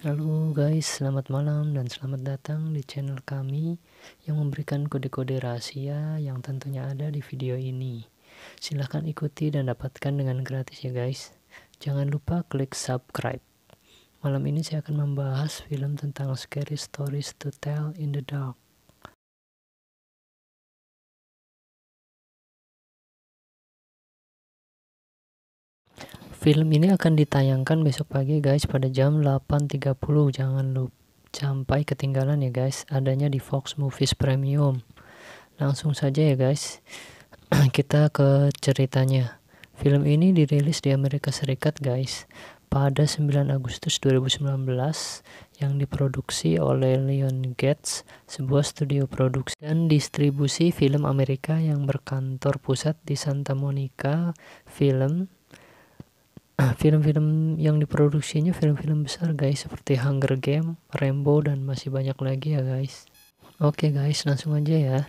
Halo guys, selamat malam dan selamat datang di channel kami yang memberikan kode-kode rahasia yang tentunya ada di video ini. Silahkan ikuti dan dapatkan dengan gratis ya guys. Jangan lupa klik subscribe. Malam ini saya akan membahas film tentang Scary Stories to Tell in the Dark. Film ini akan ditayangkan besok pagi guys pada jam 8.30. Jangan lupa sampai ketinggalan ya guys, adanya di Fox Movies Premium. Langsung saja ya guys, kita ke ceritanya. Film ini dirilis di Amerika Serikat guys pada 9 Agustus 2019 yang diproduksi oleh Lionsgate, sebuah studio produksi dan distribusi film Amerika yang berkantor pusat di Santa Monica. Film-film yang diproduksinya film-film besar guys, seperti Hunger Games, Rambo, dan masih banyak lagi ya guys. Oke guys, langsung aja ya.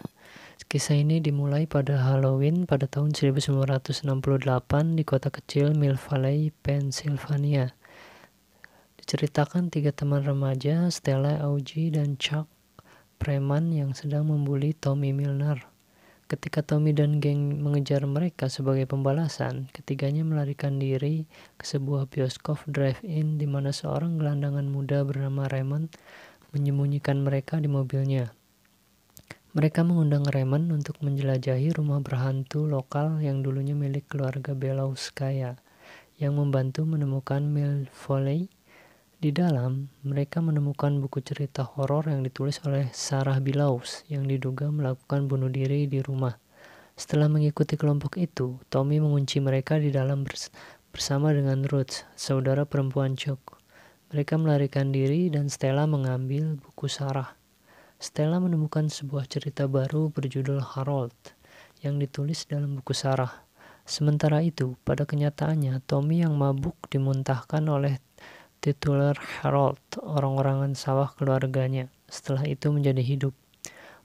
Kisah ini dimulai pada Halloween pada tahun 1968 di kota kecil Mill Valley, Pennsylvania. Diceritakan 3 teman remaja, Stella, Augie, dan Chuck, preman yang sedang membuli Tommy Milner. Ketika Tommy dan geng mengejar mereka sebagai pembalasan, ketiganya melarikan diri ke sebuah bioskop drive-in di mana seorang gelandangan muda bernama Raymond menyembunyikan mereka di mobilnya. Mereka mengundang Raymond untuk menjelajahi rumah berhantu lokal yang dulunya milik keluarga Belowskaya yang membantu menemukan Mill Valley. Di dalam, mereka menemukan buku cerita horor yang ditulis oleh Sarah Billows yang diduga melakukan bunuh diri di rumah. Setelah mengikuti kelompok itu, Tommy mengunci mereka di dalam bersama dengan Ruth, saudara perempuan Chuck. Mereka melarikan diri dan Stella mengambil buku Sarah. Stella menemukan sebuah cerita baru berjudul Harold yang ditulis dalam buku Sarah. Sementara itu, pada kenyataannya, Tommy yang mabuk dimuntahkan oleh tituler Harold, orang-orangan sawah keluarganya, setelah itu menjadi hidup.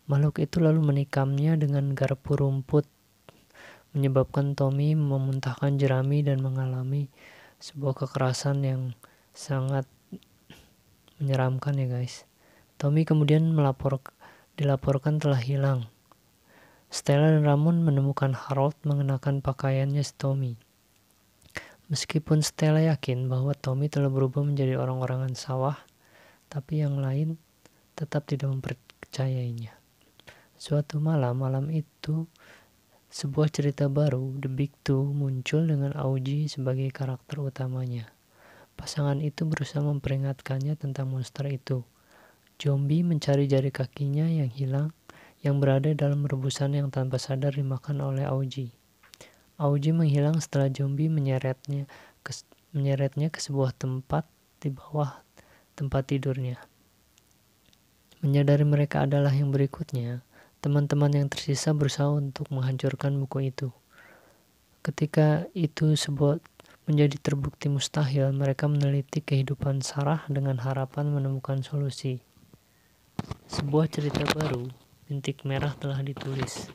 Makhluk itu lalu menikamnya dengan garpu rumput, menyebabkan Tommy memuntahkan jerami dan mengalami sebuah kekerasan yang sangat menyeramkan ya guys. Tommy kemudian dilaporkan telah hilang. Stella dan Ramon menemukan Harold mengenakan pakaiannya Tommy. Meskipun Stella yakin bahwa Tommy telah berubah menjadi orang-orangan sawah, tapi yang lain tetap tidak mempercayainya. Suatu malam itu, sebuah cerita baru, The Big Two, muncul dengan Augie sebagai karakter utamanya. Pasangan itu berusaha memperingatkannya tentang monster itu. Zombie mencari jari kakinya yang hilang, yang berada dalam rebusan yang tanpa sadar dimakan oleh Augie. Augie menghilang setelah zombie menyeretnya ke sebuah tempat di bawah tempat tidurnya. Menyadari mereka adalah yang berikutnya, teman-teman yang tersisa berusaha untuk menghancurkan buku itu. Ketika itu menjadi terbukti mustahil, mereka meneliti kehidupan Sarah dengan harapan menemukan solusi. Sebuah cerita baru, Bintik Merah, telah ditulis.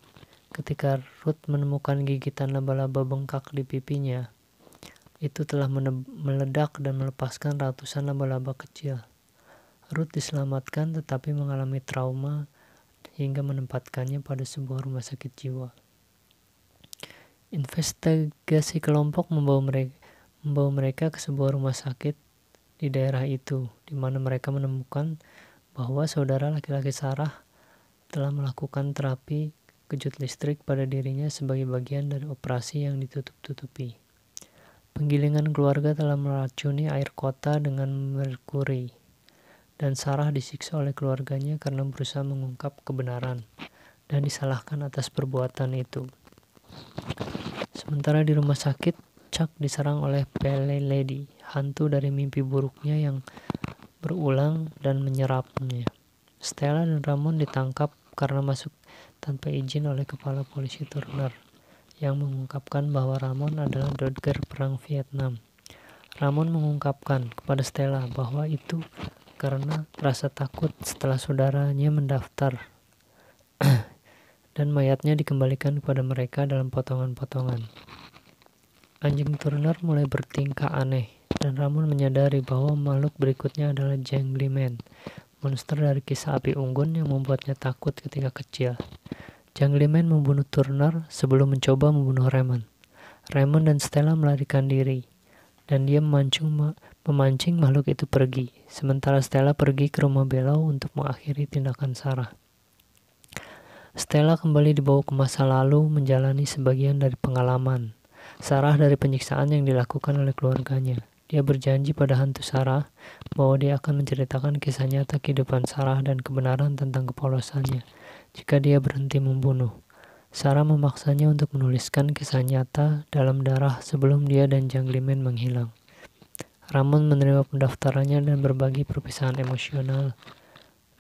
Ketika Ruth menemukan gigitan laba-laba bengkak di pipinya, itu telah meledak dan melepaskan ratusan laba-laba kecil. Ruth diselamatkan tetapi mengalami trauma hingga menempatkannya pada sebuah rumah sakit jiwa. Investigasi kelompok membawa mereka ke sebuah rumah sakit di daerah itu, di mana mereka menemukan bahwa saudara laki-laki Sarah telah melakukan terapi kejut listrik pada dirinya sebagai bagian dari operasi yang ditutup-tutupi. Penggilingan keluarga telah meracuni air kota dengan merkuri, dan Sarah disiksa oleh keluarganya karena berusaha mengungkap kebenaran dan disalahkan atas perbuatan itu. Sementara di rumah sakit, Chuck diserang oleh Pale Lady, hantu dari mimpi buruknya yang berulang dan menyerapnya. Stella dan Ramon ditangkap karena masuk tanpa izin oleh kepala polisi Turner, yang mengungkapkan bahwa Ramon adalah dodger perang Vietnam. Ramon mengungkapkan kepada Stella bahwa itu karena rasa takut setelah saudaranya mendaftar dan mayatnya dikembalikan kepada mereka dalam potongan-potongan. Anjing Turner mulai bertingkah aneh dan Ramon menyadari bahwa makhluk berikutnya adalah Jangly-Man, monster dari kisah api unggun yang membuatnya takut ketika kecil. Jangly-Man membunuh Turner sebelum mencoba membunuh Raymond. Raymond dan Stella melarikan diri, dan dia memancing makhluk itu pergi, sementara Stella pergi ke rumah Bello untuk mengakhiri tindakan Sarah. Stella kembali dibawa ke masa lalu menjalani sebagian dari pengalaman Sarah dari penyiksaan yang dilakukan oleh keluarganya. Dia berjanji pada hantu Sarah bahwa dia akan menceritakan kisah nyata kehidupan Sarah dan kebenaran tentang kepolosannya jika dia berhenti membunuh. Sarah memaksanya untuk menuliskan kisah nyata dalam darah sebelum dia dan Jangly-Man menghilang. Ramon menerima pendaftarannya dan berbagi perpisahan emosional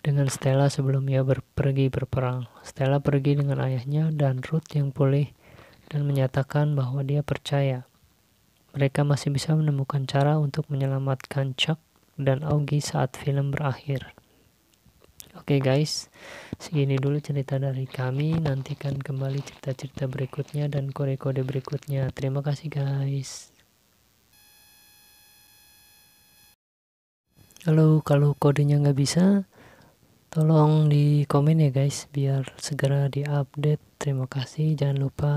dengan Stella sebelum ia pergi berperang. Stella pergi dengan ayahnya dan Ruth yang pulih dan menyatakan bahwa dia percaya mereka masih bisa menemukan cara untuk menyelamatkan Chuck dan Augie saat film berakhir. Oke guys, segini dulu cerita dari kami. Nantikan kembali cerita-cerita berikutnya dan kode-kode berikutnya. Terima kasih guys. Halo, kalau kodenya nggak bisa, tolong di komen ya guys, biar segera diupdate. Terima kasih, jangan lupa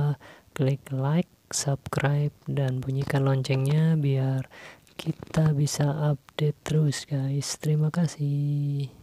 klik like, subscribe, dan bunyikan loncengnya biar kita bisa update terus guys. Terima kasih.